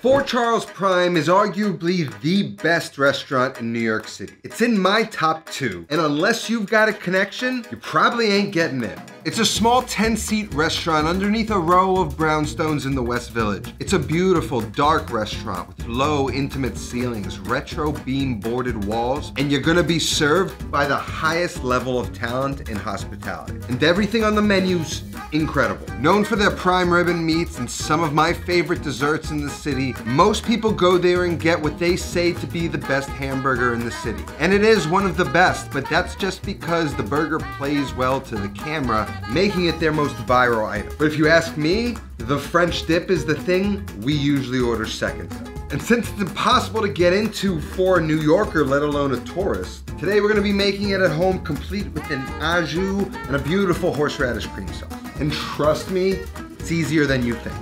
Fort Charles Prime is arguably the best restaurant in New York City. It's in my top 2, and unless you've got a connection, you probably ain't getting in. It's a small 10-seat restaurant underneath a row of brownstones in the West Village. It's a beautiful, dark restaurant with low, intimate ceilings, retro beam-boarded walls, and you're gonna be served by the highest level of talent in hospitality. And everything on the menu's incredible. Known for their prime rib and meats and some of my favorite desserts in the city, most people go there and get what they say to be the best hamburger in the city. And it is one of the best, but that's just because the burger plays well to the camera, making it their most viral item. But if you ask me, the French dip is the thing we usually order second to. And since it's impossible to get into for a New Yorker, let alone a tourist, today we're gonna be making it at home complete with an au jus and a beautiful horseradish cream sauce. And trust me, it's easier than you think.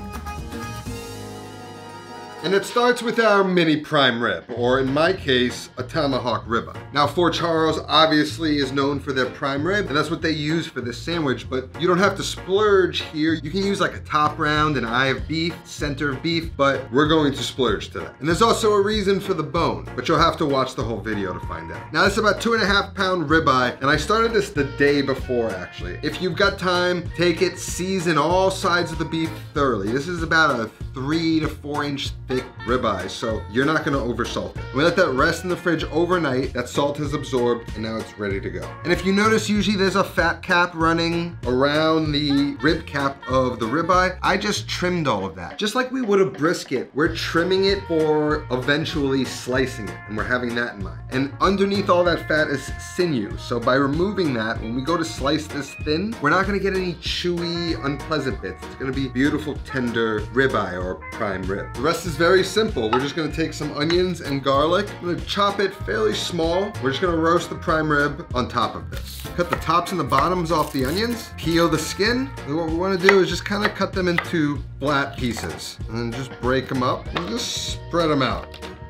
And it starts with our mini prime rib, or in my case, a tomahawk ribeye. Now, Fort Charles obviously is known for their prime rib, and that's what they use for this sandwich, but you don't have to splurge here. You can use like a top round, an eye of beef, center of beef, but we're going to splurge today. And there's also a reason for the bone, but you'll have to watch the whole video to find out. Now, this is about 2.5 pound ribeye, and I started this the day before, actually. If you've got time, take it, season all sides of the beef thoroughly. This is about a 3 to 4 inch thick ribeye, so you're not gonna oversalt it. We let that rest in the fridge overnight. That salt has absorbed, and now it's ready to go. And if you notice, usually there's a fat cap running around the rib cap of the ribeye. I just trimmed all of that. Just like we would a brisket, we're trimming it for eventually slicing it, and we're having that in mind. And underneath all that fat is sinew, so by removing that, when we go to slice this thin, we're not gonna get any chewy, unpleasant bits. It's gonna be beautiful, tender ribeye or prime rib. The rest is very simple. We're just gonna take some onions and garlic. I'm gonna chop it fairly small. We're just gonna roast the prime rib on top of this. Cut the tops and the bottoms off the onions, peel the skin, and what we wanna do is just kind of cut them into flat pieces, and then just break them up and just spread them out.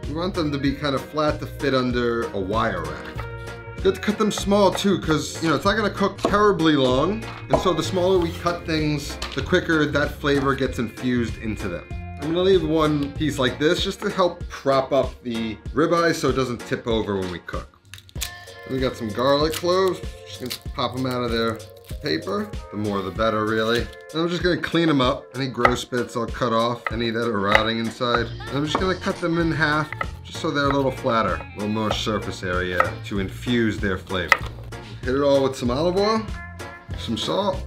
We want them to be kind of flat to fit under a wire rack. Good to cut them small too, because it's not gonna cook terribly long, and so the smaller we cut things, the quicker that flavor gets infused into them. I'm gonna leave one piece like this just to help prop up the ribeye so it doesn't tip over when we cook. And we got some garlic cloves, just gonna pop them out of their paper. The more the better, really. And I'm just gonna clean them up. Any gross bits I'll cut off, any that are rotting inside. And I'm just gonna cut them in half, just so they're a little flatter, a little more surface area to infuse their flavor. Hit it all with some olive oil, some salt.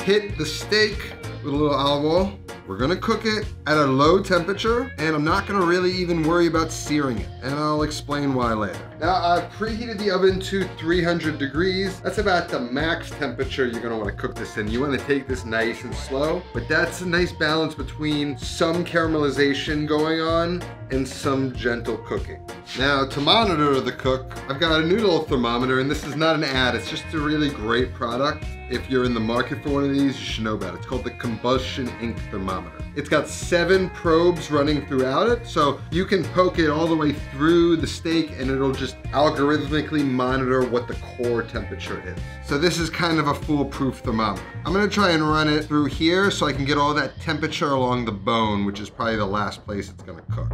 Hit the steak with a little olive oil. We're gonna cook it at a low temperature, and I'm not gonna really even worry about searing it, and I'll explain why later. Now, I've preheated the oven to 300 degrees. That's about the max temperature you're gonna wanna cook this in. You wanna take this nice and slow, but that's a nice balance between some caramelization going on and some gentle cooking. Now, to monitor the cook, I've got a new little thermometer, and this is not an ad, it's just a really great product. If you're in the market for one of these, you should know about it. It's called the Combustion Ink Thermometer. It's got 7 probes running throughout it, so you can poke it all the way through the steak and it'll just algorithmically monitor what the core temperature is. So this is kind of a foolproof thermometer. I'm gonna try and run it through here so I can get all that temperature along the bone, which is probably the last place it's gonna cook.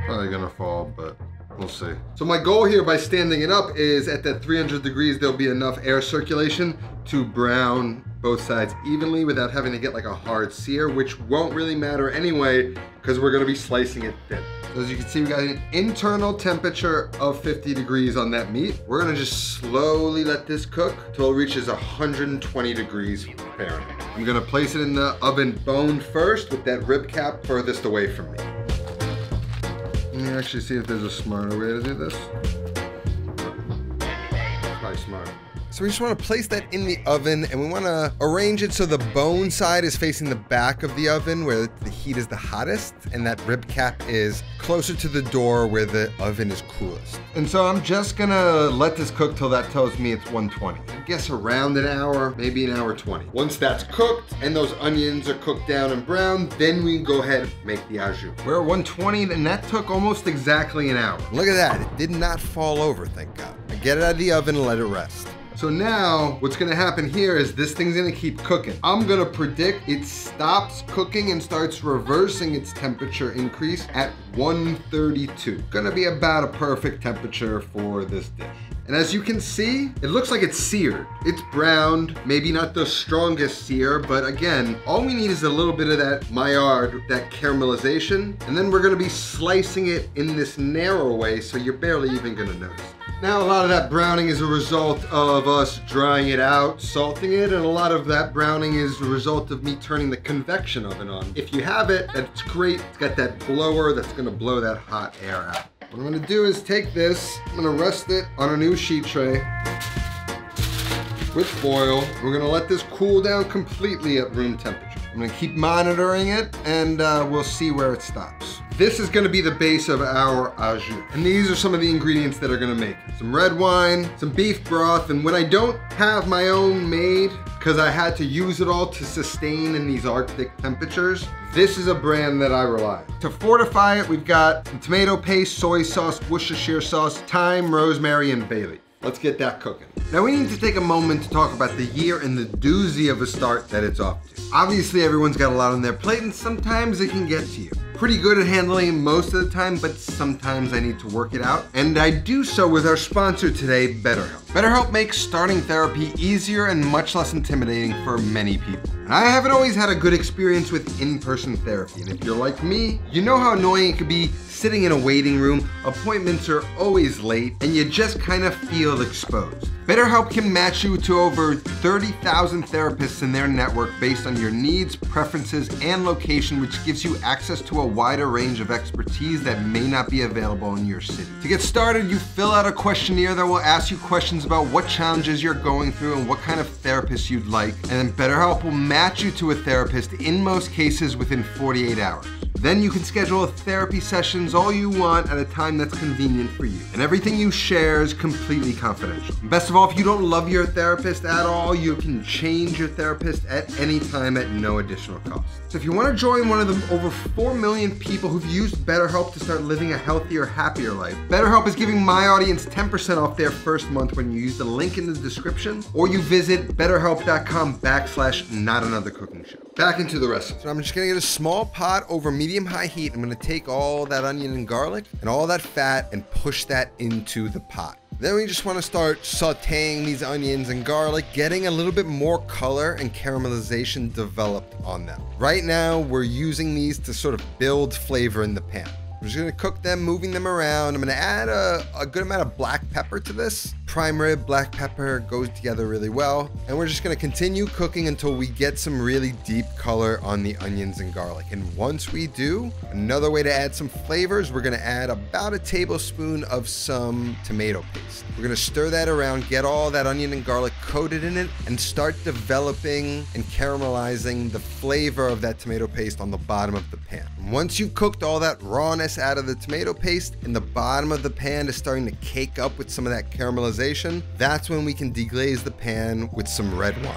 Probably gonna fall, but we'll see. So my goal here by standing it up is at that 300 degrees, there'll be enough air circulation to brown both sides evenly without having to get like a hard sear, which won't really matter anyway, because we're gonna be slicing it thin. So as you can see, we got an internal temperature of 50 degrees on that meat. We're gonna just slowly let this cook till it reaches 120 degrees Fahrenheit. I'm gonna place it in the oven bone first with that rib cap furthest away from me. Let me actually see if there's a smarter way to do this. Probably smart. So we just want to place that in the oven, and we want to arrange it so the bone side is facing the back of the oven where the heat is the hottest, and that rib cap is closer to the door where the oven is coolest. And so I'm just gonna let this cook till that tells me it's 120. I guess around an hour, maybe an hour 20. Once that's cooked and those onions are cooked down and brown, then we can go ahead and make the au jus. We're at 120, and that took almost exactly an hour. Look at that, it did not fall over, thank God. I get it out of the oven and let it rest. So now what's gonna happen here is this thing's gonna keep cooking. I'm gonna predict it stops cooking and starts reversing its temperature increase at 132. Gonna be about a perfect temperature for this dish. And as you can see, it looks like it's seared. It's browned, maybe not the strongest sear, but again, all we need is a little bit of that Maillard, that caramelization, and then we're gonna be slicing it in this narrow way so you're barely even gonna notice. Now, a lot of that browning is a result of us drying it out, salting it, and a lot of that browning is a result of me turning the convection oven on. If you have it, that's great. It's got that blower that's gonna blow that hot air out. What I'm gonna do is take this, I'm gonna rest it on a new sheet tray with foil. We're gonna let this cool down completely at room temperature. I'm gonna keep monitoring it and we'll see where it stops. This is gonna be the base of our au jus. And these are some of the ingredients that are gonna make it. Some red wine, some beef broth, and when I don't have my own made, because I had to use it all to sustain in these Arctic temperatures, this is a brand that I rely on. To fortify it, we've got some tomato paste, soy sauce, Worcestershire sauce, thyme, rosemary, and bay leaf. Let's get that cooking. Now we need to take a moment to talk about the year and the doozy of a start that it's off to. Obviously everyone's got a lot on their plate and sometimes it can get to you. Pretty good at handling it most of the time, but sometimes I need to work it out. And I do so with our sponsor today, BetterHelp. BetterHelp makes starting therapy easier and much less intimidating for many people. And I haven't always had a good experience with in-person therapy. And if you're like me, you know how annoying it could be sitting in a waiting room, appointments are always late, and you just kind of feel exposed. BetterHelp can match you to over 30,000 therapists in their network based on your needs, preferences, and location, which gives you access to a wider range of expertise that may not be available in your city. To get started, you fill out a questionnaire that will ask you questions about what challenges you're going through and what kind of therapist you'd like, and then BetterHelp will match you to a therapist in most cases within 48 hours. Then you can schedule therapy sessions all you want at a time that's convenient for you. And everything you share is completely confidential. And best of all, if you don't love your therapist at all, you can change your therapist at any time at no additional cost. So if you want to join one of the over 4 million people who've used BetterHelp to start living a healthier, happier life, BetterHelp is giving my audience 10% off their first month when you use the link in the description or you visit betterhelp.com/notanothercookingshow. Back into the recipe. So I'm just gonna get a small pot over medium-high heat. I'm gonna take all that onion and garlic and all that fat and push that into the pot. Then we just want to start sauteing these onions and garlic, getting a little bit more color and caramelization developed on them. Right now, we're using these to sort of build flavor in the pan. I'm just gonna cook them, moving them around. I'm gonna add a good amount of black pepper to this. Prime rib, black pepper goes together really well. And we're just gonna continue cooking until we get some really deep color on the onions and garlic. And once we do, another way to add some flavors, we're gonna add about a tablespoon of some tomato paste. We're gonna stir that around, get all that onion and garlic coated in it, and start developing and caramelizing the flavor of that tomato paste on the bottom of the pan. And once you've cooked all that rawness out of the tomato paste and the bottom of the pan is starting to cake up with some of that caramelization, that's when we can deglaze the pan with some red wine.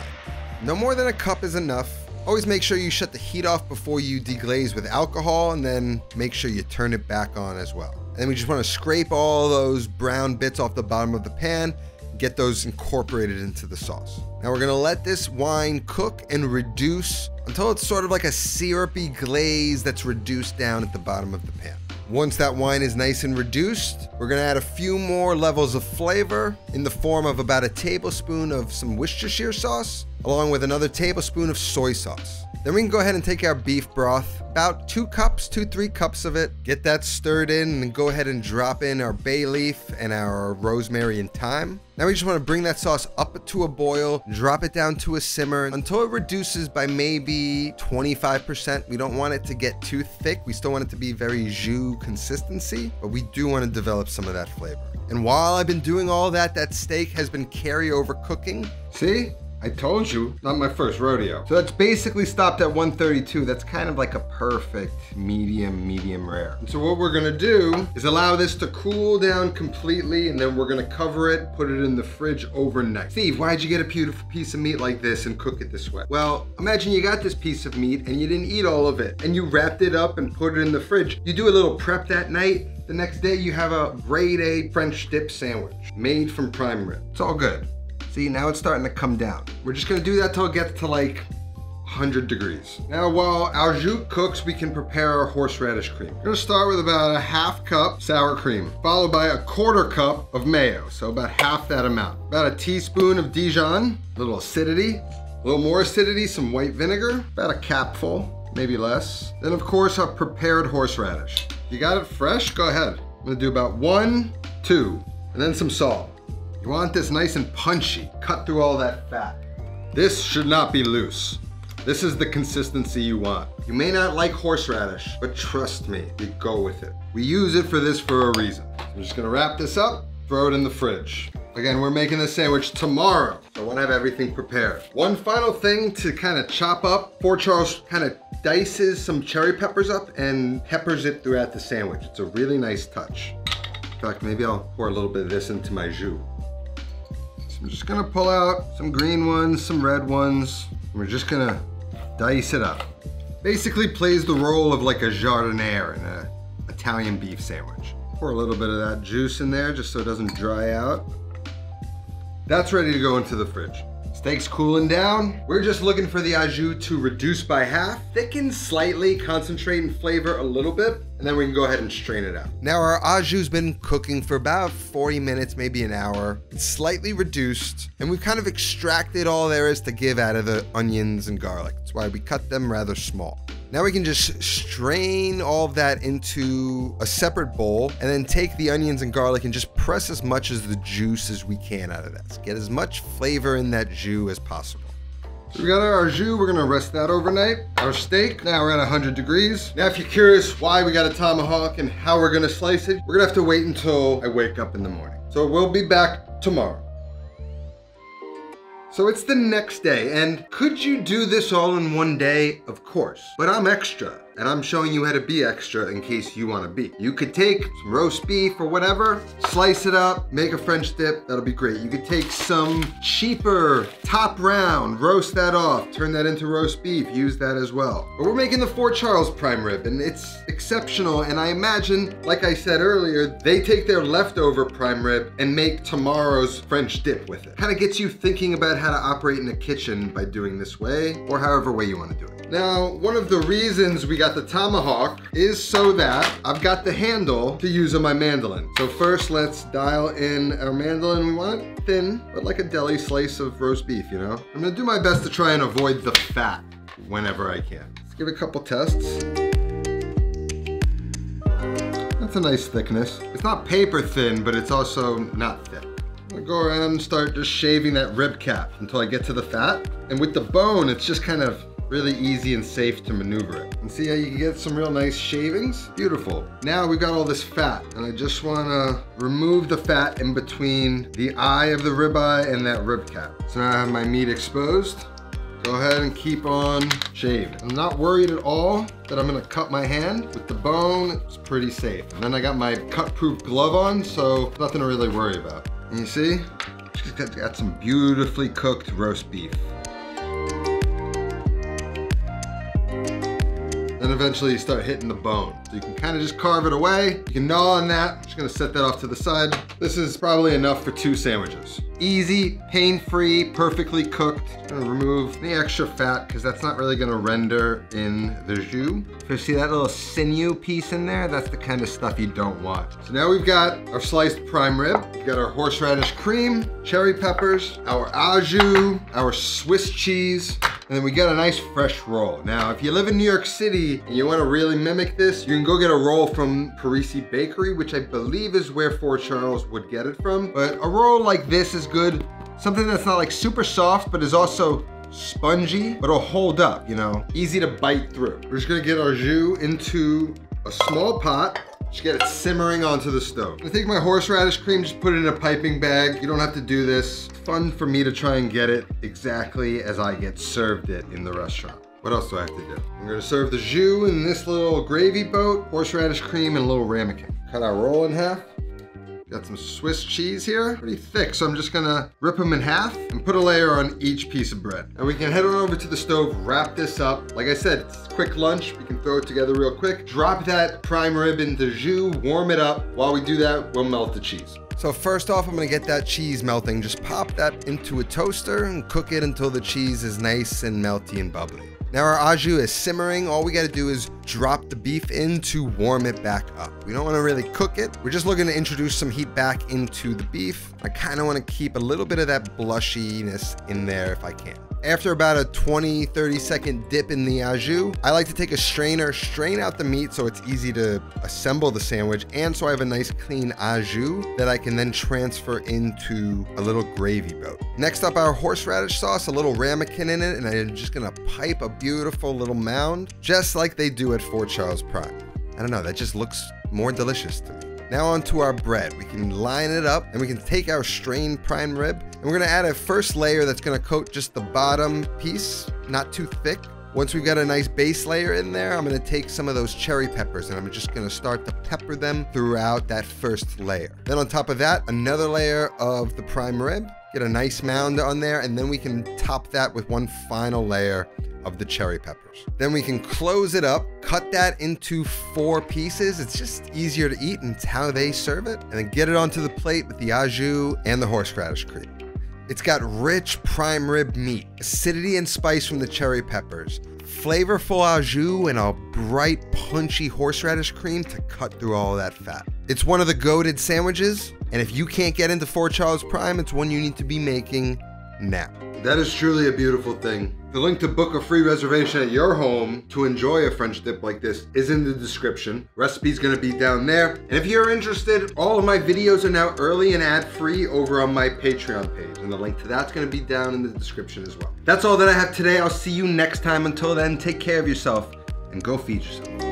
No more than a cup is enough. Always make sure you shut the heat off before you deglaze with alcohol, and then make sure you turn it back on as well. And then we just want to scrape all those brown bits off the bottom of the pan, get those incorporated into the sauce. Now we're gonna let this wine cook and reduce until it's sort of like a syrupy glaze that's reduced down at the bottom of the pan. Once that wine is nice and reduced, we're gonna add a few more levels of flavor in the form of about a tablespoon of some Worcestershire sauce, along with another tablespoon of soy sauce. Then we can go ahead and take our beef broth, about 2 cups, 2-3 cups of it, get that stirred in, and then go ahead and drop in our bay leaf and our rosemary and thyme. Now we just want to bring that sauce up to a boil, drop it down to a simmer until it reduces by maybe 25%. We don't want it to get too thick. We still want it to be very jus consistency, but we do want to develop some of that flavor. And while I've been doing all that, that steak has been carryover cooking. See? I told you, not my first rodeo. So that's basically stopped at 132. That's kind of like a perfect medium rare. And so what we're gonna do is allow this to cool down completely, and then we're gonna cover it, put it in the fridge overnight. Steve, why'd you get a beautiful piece of meat like this and cook it this way? Well, imagine you got this piece of meat and you didn't eat all of it, and you wrapped it up and put it in the fridge. You do a little prep that night, the next day you have a grade A French dip sandwich made from prime rib. It's all good. See, now it's starting to come down. We're just gonna do that till it gets to like 100 degrees. Now, while our jus cooks, we can prepare our horseradish cream. We're gonna start with about a half cup sour cream, followed by a quarter cup of mayo, so about half that amount. About a teaspoon of Dijon, a little acidity, a little more acidity, some white vinegar, about a capful, maybe less. Then of course, our prepared horseradish. You got it fresh? Go ahead. I'm gonna do about 1, 2, and then some salt. You want this nice and punchy, cut through all that fat. This should not be loose. This is the consistency you want. You may not like horseradish, but trust me, we go with it. We use it for this for a reason. I'm just gonna wrap this up, throw it in the fridge. Again, we're making this sandwich tomorrow, so I wanna have everything prepared. One final thing to kind of chop up, Fort Charles kind of dices some cherry peppers up and peppers it throughout the sandwich. It's a really nice touch. In fact, maybe I'll pour a little bit of this into my jus. So I'm just gonna pull out some green ones, some red ones, and we're just gonna dice it up. Basically plays the role of like a jardiniere in an Italian beef sandwich. Pour a little bit of that juice in there just so it doesn't dry out. That's ready to go into the fridge. Steak's cooling down. We're just looking for the au jus to reduce by half, thicken slightly, concentrate in flavor a little bit, and then we can go ahead and strain it out. Now our au jus's been cooking for about 40 minutes, maybe an hour. It's slightly reduced, and we've kind of extracted all there is to give out of the onions and garlic. That's why we cut them rather small. Now we can just strain all of that into a separate bowl and then take the onions and garlic and just press as much of the juice as we can out of that. So get as much flavor in that jus as possible. So we got our au jus, we're gonna rest that overnight. Our steak, now we're at 100 degrees. Now if you're curious why we got a tomahawk and how we're gonna slice it, we're gonna have to wait until I wake up in the morning. So we'll be back tomorrow. So it's the next day, and could you do this all in one day? Of course, but I'm extra, and I'm showing you how to be extra in case you wanna be. You could take some roast beef or whatever, slice it up, make a French dip, that'll be great. You could take some cheaper top round, roast that off, turn that into roast beef, use that as well. But we're making the Fort Charles prime rib, and it's exceptional, and I imagine, like I said earlier, they take their leftover prime rib and make tomorrow's French dip with it. Kind of gets you thinking about how to operate in a kitchen by doing this way, or however way you want to do it. Now, one of the reasons we got the tomahawk is so that I've got the handle to use on my mandolin. So first, let's dial in our mandolin. We want it thin, but like a deli slice of roast beef, you know? I'm gonna do my best to try and avoid the fat whenever I can. Let's give it a couple tests. That's a nice thickness. It's not paper thin, but it's also not thick. I'm gonna go around and start just shaving that rib cap until I get to the fat. And with the bone, it's just kind of really easy and safe to maneuver it. And see how you can get some real nice shavings? Beautiful. Now we've got all this fat, and I just wanna remove the fat in between the eye of the ribeye and that rib cap. So now I have my meat exposed. Go ahead and keep on shaving. I'm not worried at all that I'm gonna cut my hand. With the bone, it's pretty safe. And then I got my cut-proof glove on, so nothing to really worry about. And you see, just got some beautifully cooked roast beef. Then eventually you start hitting the bone. So you can kind of just carve it away. You can gnaw on that. I'm just gonna set that off to the side. This is probably enough for 2 sandwiches. Easy, pain-free, perfectly cooked. Just gonna remove the extra fat because that's not really gonna render in the jus. So see that little sinew piece in there? That's the kind of stuff you don't want. So now we've got our sliced prime rib. We've got our horseradish cream, cherry peppers, our au jus, our Swiss cheese, and then we got a nice fresh roll. Now, if you live in New York City and you wanna really mimic this, you can go get a roll from Parisi Bakery, which I believe is where Fort Charles would get it from. But a roll like this is good. Something that's not like super soft, but is also spongy, but it'll hold up, you know? Easy to bite through. We're just gonna get our jus into a small pot. Just get it simmering onto the stove. I'm gonna take my horseradish cream, just put it in a piping bag. You don't have to do this. It's fun for me to try and get it exactly as I get served it in the restaurant. What else do I have to do? I'm gonna serve the jus in this little gravy boat, horseradish cream, and a little ramekin. Cut our roll in half. Got some Swiss cheese here, pretty thick, so I'm just gonna rip them in half and put a layer on each piece of bread. And we can head on over to the stove, wrap this up. Like I said, it's a quick lunch. We can throw it together real quick. Drop that prime rib into jus, warm it up. While we do that, we'll melt the cheese. So first off, I'm gonna get that cheese melting. Just pop that into a toaster and cook it until the cheese is nice and melty and bubbly. Now our au jus is simmering. All we gotta do is drop the beef in to warm it back up. We don't wanna really cook it. We're just looking to introduce some heat back into the beef. I kinda wanna keep a little bit of that blushiness in there if I can. After about a 20-30 second dip in the au jus, I like to take a strainer, strain out the meat so it's easy to assemble the sandwich, and so I have a nice clean au jus that I can then transfer into a little gravy boat. Next up, our horseradish sauce, a little ramekin in it, and I'm just gonna pipe a beautiful little mound, just like they do at Fort Charles Prime. I don't know, that just looks more delicious to me. Now onto our bread. We can line it up and we can take our strained prime rib and we're gonna add a first layer that's gonna coat just the bottom piece, not too thick. Once we've got a nice base layer in there, I'm gonna take some of those cherry peppers and I'm just gonna start to pepper them throughout that first layer. Then on top of that, another layer of the prime rib, get a nice mound on there, and then we can top that with one final layer of the cherry peppers. Then we can close it up, cut that into 4 pieces. It's just easier to eat and it's how they serve it. And then get it onto the plate with the au jus and the horseradish cream. It's got rich prime rib meat, acidity and spice from the cherry peppers, flavorful au jus, and a bright, punchy horseradish cream to cut through all of that fat. It's one of the goated sandwiches, and if you can't get into Fort Charles Prime, it's one you need to be making now. That is truly a beautiful thing. The link to book a free reservation at your home to enjoy a French dip like this is in the description. Recipe's gonna be down there. And if you're interested, all of my videos are now early and ad-free over on my Patreon page. And the link to that's gonna be down in the description as well. That's all that I have today. I'll see you next time. Until then, take care of yourself and go feed yourself.